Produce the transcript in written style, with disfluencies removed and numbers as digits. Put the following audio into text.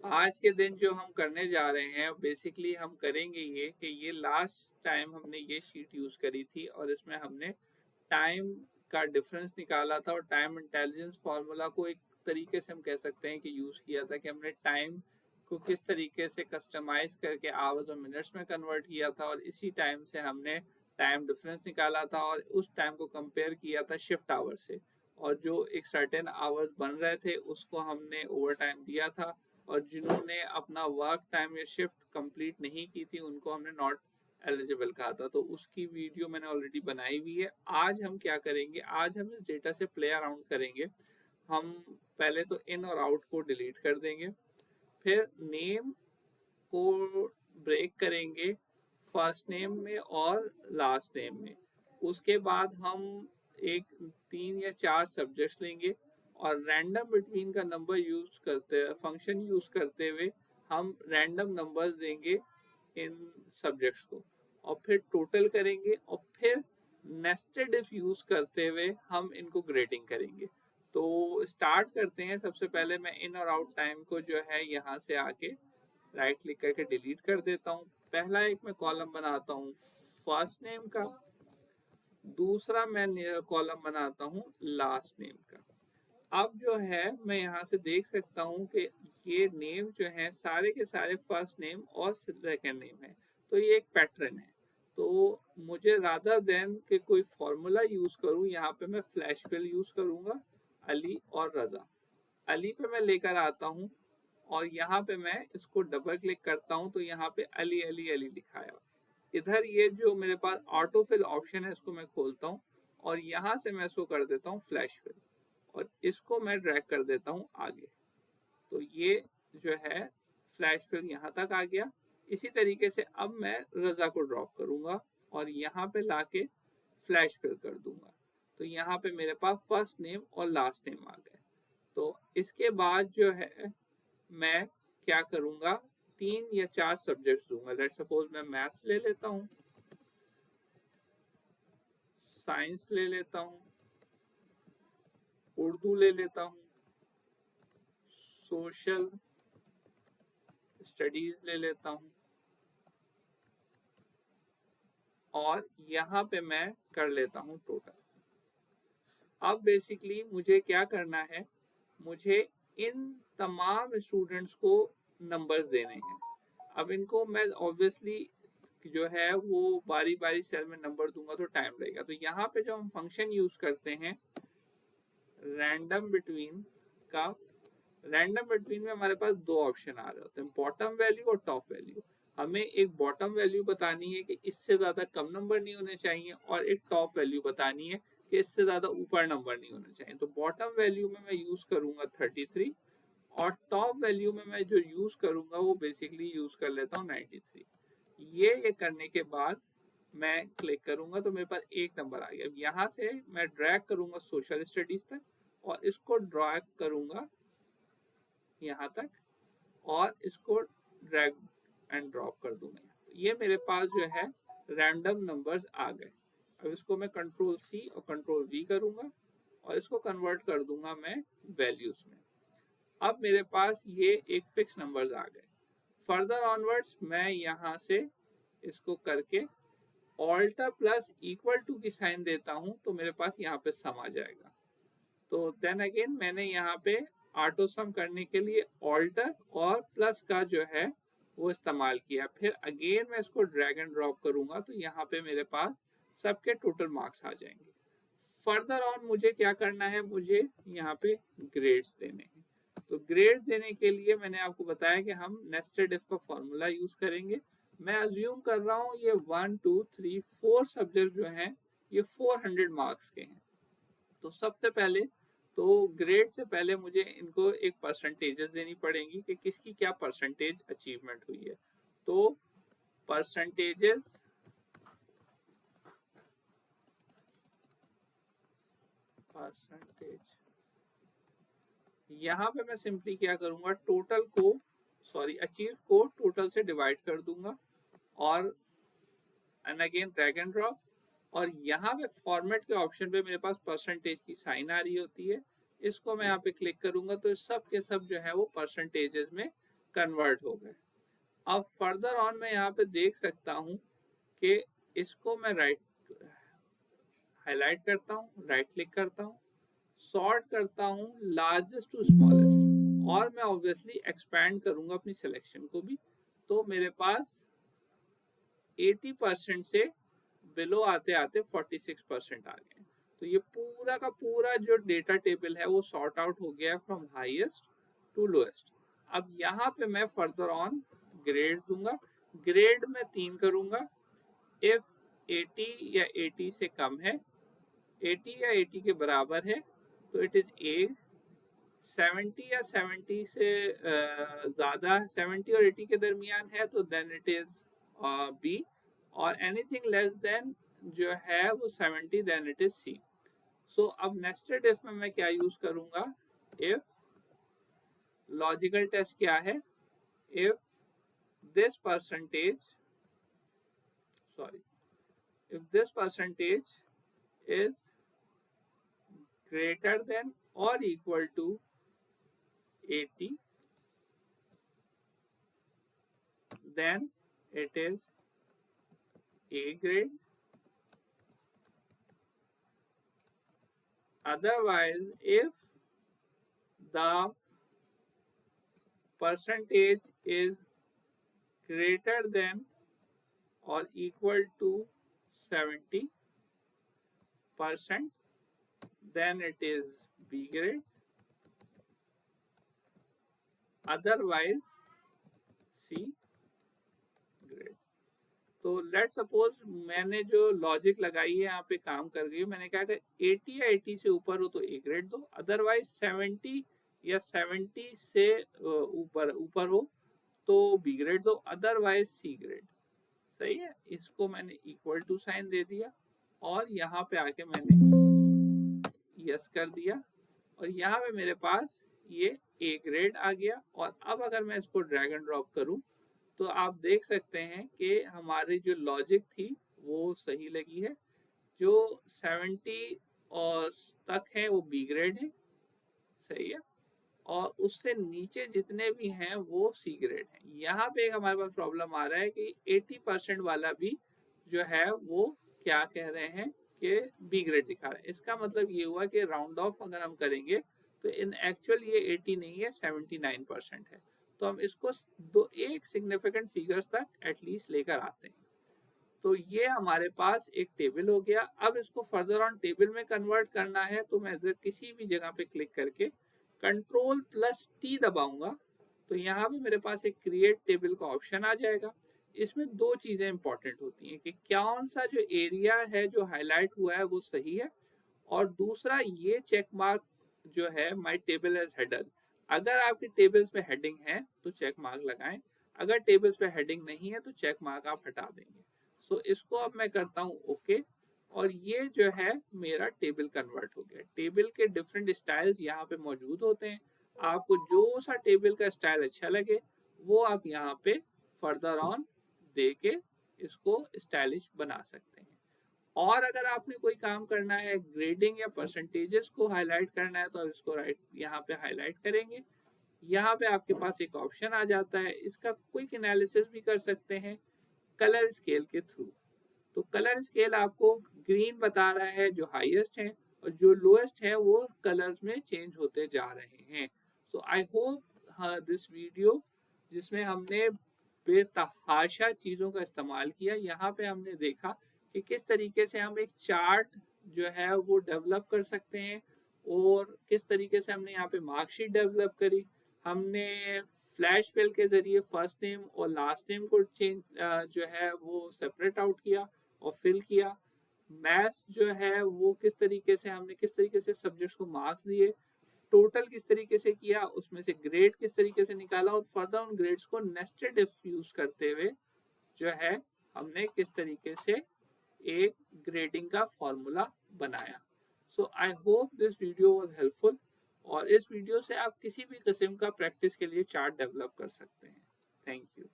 आज के दिन जो हम करने जा रहे हैं बेसिकली हम करेंगे ये कि ये लास्ट टाइम हमने ये शीट यूज़ करी थी और इसमें हमने टाइम का डिफरेंस निकाला था और टाइम इंटेलिजेंस फार्मूला को एक तरीके से हम कह सकते हैं कि यूज़ किया था कि हमने टाइम को किस तरीके से कस्टमाइज करके आवर्स और मिनट्स में कन्वर्ट किया था और इसी टाइम से हमने टाइम डिफरेंस निकाला था और उस टाइम को कंपेयर किया था शिफ्ट आवर से। और जो एक सर्टेन आवर्स बन रहे थे उसको हमने ओवर टाइम दिया था और जिन्होंने अपना वर्क टाइम या शिफ्ट कंप्लीट नहीं की थी उनको हमने नॉट एलिजिबल कहा था। तो उसकी वीडियो मैंने ऑलरेडी बनाई हुई है। आज हम क्या करेंगे, आज हम इस डेटा से प्ले अराउंड करेंगे। हम पहले तो इन और आउट को डिलीट कर देंगे, फिर नेम को ब्रेक करेंगे फर्स्ट नेम में और लास्ट नेम में। उसके बाद हम एक 3 या 4 सब्जेक्ट्स लेंगे और रैंडम बिटवीन का नंबर यूज करते फंक्शन यूज करते हुए हम रैंडम नंबर्स देंगे इन सब्जेक्ट्स को और फिर टोटल करेंगे और फिर नेस्टेड इफ यूज करते हुए हम इनको ग्रेडिंग करेंगे। तो स्टार्ट करते हैं। सबसे पहले मैं इन और आउट टाइम को जो है यहाँ से आके राइट क्लिक करके डिलीट कर देता हूँ। पहला एक मैं कॉलम बनाता हूँ फर्स्ट नेम का, दूसरा मैं कॉलम बनाता हूँ लास्ट नेम का। अब जो है मैं यहाँ से देख सकता हूँ कि ये नेम जो है सारे के सारे फर्स्ट नेम और सेकेंड नेम है। तो ये एक पैटर्न है। तो मुझे रादर देन कि कोई फॉर्मूला यूज करूँ, यहाँ पे मैं फ्लैश फिल यूज करूँगा। अली और रजा, अली पे मैं लेकर आता हूँ और यहाँ पे मैं इसको डबल क्लिक करता हूँ तो यहाँ पे अली अली अली लिखाया। इधर ये जो मेरे पास ऑटो फिल ऑप्शन है इसको मैं खोलता हूँ और यहाँ से मैं इसको कर देता हूँ फ्लैश फिल और इसको मैं ड्रैग कर देता हूँ आगे। तो ये जो है फ्लैश फिल यहाँ तक आ गया। इसी तरीके से अब मैं रजा को ड्रॉप करूँगा और यहाँ पे लाके फ्लैश फिल कर दूंगा। तो यहाँ पे मेरे पास फर्स्ट नेम और लास्ट नेम आ गए। तो इसके बाद जो है मैं क्या करूँगा, 3 या 4 सब्जेक्ट्स दूंगा। लेट सपोज मैं मैथ्स ले लेता हूँ, साइंस ले लेता हूँ, उर्दू ले लेता हूँ, सोशल स्टडीज ले लेता हूँ और यहाँ पे मैं कर लेता हूँ टोटल। अब बेसिकली मुझे क्या करना है, मुझे इन तमाम स्टूडेंट्स को नंबर्स देने हैं। अब इनको मैं ऑब्वियसली जो है वो बारी बारी सेल में नंबर दूंगा तो टाइम लगेगा। तो यहाँ पे जो हम फंक्शन यूज करते हैं रैंडम बिटवीन का, रैंडम बिटवीन में हमारे पास दो ऑप्शन आ रहे होते हैं, बॉटम वैल्यू और टॉप वैल्यू। हमें एक बॉटम वैल्यू बतानी है कि इससे ज़्यादा कम नंबर नहीं होने चाहिए और एक टॉप वैल्यू बतानी है कि इससे ज़्यादा ऊपर नंबर नहीं होने चाहिए। तो बॉटम वैल्यू में मैं यूज़ करूँगा 33 और टॉप वैल्यू में मैं जो यूज़ करूँगा वो बेसिकली यूज़ कर लेता हूँ 93। ये करने के बाद मैं क्लिक करूँगा तो मेरे पास एक नंबर आ गया। अब यहाँ से मैं ड्रैग करूँगा सोशल स्टडीज़ तक और इसको ड्रैग करूँगा यहाँ तक और इसको ड्रैग एंड ड्रॉप कर दूंगा। तो ये मेरे पास जो है रैंडम नंबर्स आ गए। अब इसको मैं कंट्रोल सी और कंट्रोल वी करूंगा और इसको कन्वर्ट कर दूंगा मैं वैल्यूज में। अब मेरे पास ये एक फिक्स नंबर्स आ गए। फर्दर ऑनवर्ड्स मैं यहाँ से इसको करके ऑल्टर प्लस इक्वल टू की साइन देता हूँ तो मेरे पास यहाँ पे सम आ जाएगा। तो देन अगेन मैंने यहाँ पे ऑटो सम करने के लिए ऑल्टर और प्लस का जो है वो इस्तेमाल किया। फिर अगेन मैं इसको ड्रैग एंड ड्रॉप करूंगा तो यहाँ पे मेरे पास सबके टोटल मार्क्स आ जाएंगे। फर्दर ऑन मुझे क्या करना है, मुझे यहाँ पे ग्रेड्स देने हैं। तो ग्रेड्स देने के लिए मैंने आपको बताया कि हम नेस्टेड इफ का फॉर्मूला यूज करेंगे। मैं अज्यूम कर रहा हूँ ये 1 2 3 4 सब्जेक्ट जो हैं ये 400 मार्क्स के हैं। तो सबसे पहले तो ग्रेड से पहले मुझे इनको एक परसेंटेजेस देनी पड़ेंगी कि किसकी क्या परसेंटेज अचीवमेंट हुई है। तो परसेंटेजेस परसेंटेज यहाँ पे मैं सिंपली क्या करूंगा, टोटल को सॉरी अचीव को टोटल से डिवाइड कर दूंगा और and again drag and drop. और यहाँ पे फॉर्मेट के ऑप्शन पे मेरे पास परसेंटेज की साइन आ रही होती है। इसको मैं यहाँ पे क्लिक करूंगा तो सब के सब जो है वो परसेंटेजेस में कन्वर्ट हो गए। अब फर्दर ऑन मैं यहाँ पे देख सकता हूँ कि इसको मैं हाईलाइट करता हूँ, राइट क्लिक करता हूँ, सॉर्ट करता हूँ लार्जेस्ट टू स्मॉलेस्ट, और मैं ऑब्वियसली एक्सपैंड करूंगा अपनी सिलेक्शन को भी। तो मेरे पास 80% से बिलो आते आते 46% आ गए। तो ये पूरा का पूरा जो डेटा टेबल है वो सॉर्ट आउट हो गया फ्रॉम हाईएस्ट टू लोएस्ट। अब यहाँ पे मैं फर्दर ऑन ग्रेड दूंगा। ग्रेड में 3 करूंगा। इफ 80 या 80 से कम है, 80 या 80 के बराबर है, तो इट इज ए। 70 या 70 से ज़्यादा, 70 और 80 के दरमियान है, तो देन इट इज बी। और एनीथिंग लेस देन जो है वो 70, देन इट इज सी। सो अब नेस्टेड इफ में मैं क्या यूज करूंगा? इफ लॉजिकल टेस्ट क्या है? If this percentage, sorry, if this percentage is greater than or equal to 80, then it is A grade. Otherwise, if the percentage is greater than or equal to 70%, then it is B grade. Otherwise, C grade. तो let suppose मैंने जो logic लगाई है यहाँ पे काम कर गई, मैंने कहा कि 80 या 80 से ऊपर हो तो ए ग्रेड दो, अदरवाइज 70 या 70 से ऊपर ऊपर हो तो बी ग्रेड दो, अदरवाइज सी ग्रेड। सही है, इसको मैंने इक्वल टू साइन दे दिया और यहाँ पे आके मैंने यस कर दिया, और यहाँ पे मेरे पास ये ए ग्रेड आ गया। और अब अगर मैं इसको ड्रैग एंड ड्रॉप करूँ तो आप देख सकते हैं कि हमारी जो लॉजिक थी वो सही लगी है। जो 70 और तक है वो बी ग्रेड है, सही है, और उससे नीचे जितने भी हैं वो सी ग्रेड हैं। यहाँ पे एक हमारे पास प्रॉब्लम आ रहा है कि 80% वाला भी जो है वो क्या कह रहे हैं कि बी ग्रेड दिखा रहे हैं। इसका मतलब ये हुआ कि राउंड ऑफ अगर हम करेंगे तो इन एक्चुअल ये 80 नहीं है, 79% है। तो हम इसको दो एक सिग्निफिकेंट फिगर्स तक एटलीस्ट लेकर आते हैं। तो ये हमारे पास एक टेबल हो गया। अब इसको फर्दर ऑन टेबल में कन्वर्ट करना है, तो मैं किसी भी जगह पे क्लिक करके Ctrl+T दबाऊंगा तो यहाँ पे मेरे पास एक क्रिएट टेबल का ऑप्शन आ जाएगा। इसमें दो चीजें इंपॉर्टेंट होती हैं कि कौन सा जो एरिया है जो हाईलाइट हुआ है वो सही है, और दूसरा ये चेक मार्क जो है माय टेबल एज हेडर। अगर आपकी टेबल्स पे हेडिंग है तो चेक मार्क लगाएं, अगर टेबल्स पे हेडिंग नहीं है तो चेक मार्क आप हटा देंगे। सो इसको अब मैं करता हूँ ओके, और ये जो है मेरा टेबल कन्वर्ट हो गया। टेबल के डिफरेंट स्टाइल्स यहाँ पे मौजूद होते हैं, आपको जो सा टेबल का स्टाइल अच्छा लगे वो आप यहाँ पे फर्दर ऑन दे के इसको स्टाइलिश बना सकते हैं। और अगर आपने कोई काम करना है, ग्रेडिंग या परसेंटेजेस को हाईलाइट करना है, तो आप इसको राइट यहाँ पे हाईलाइट करेंगे। यहाँ पे आपके पास एक ऑप्शन आ जाता है, इसका क्विक एनालिसिस भी कर सकते हैं कलर स्केल के थ्रू। तो कलर स्केल आपको ग्रीन बता रहा है जो हाईएस्ट है, और जो लोएस्ट है वो कलर्स में चेंज होते जा रहे हैं। सो आई होप दिस वीडियो जिसमें हमने बेतहाशा चीज़ों का इस्तेमाल किया, यहाँ पे हमने देखा कि किस तरीके से हम एक चार्ट जो है वो डेवलप कर सकते हैं, और किस तरीके से हमने यहाँ पे मार्कशीट डेवलप करी। हमने फ्लैश फिल के जरिए फर्स्ट नेम और लास्ट नेम को चेंज जो है वो सेपरेट आउट किया और फिल किया। मैथ्स जो है वो किस तरीके से हमने किस तरीके से सब्जेक्ट्स को मार्क्स दिए, टोटल किस तरीके से किया, उसमें से ग्रेड किस तरीके से निकाला, और फर्दर उन ग्रेड्स को नेस्टेड इफ यूज करते हुए जो है हमने किस तरीके से एक ग्रेडिंग का फॉर्मूला बनाया। So I hope this video was helpful, और इस वीडियो से आप किसी भी किस्म का प्रैक्टिस के लिए चार्ट डेवलप कर सकते हैं। Thank you.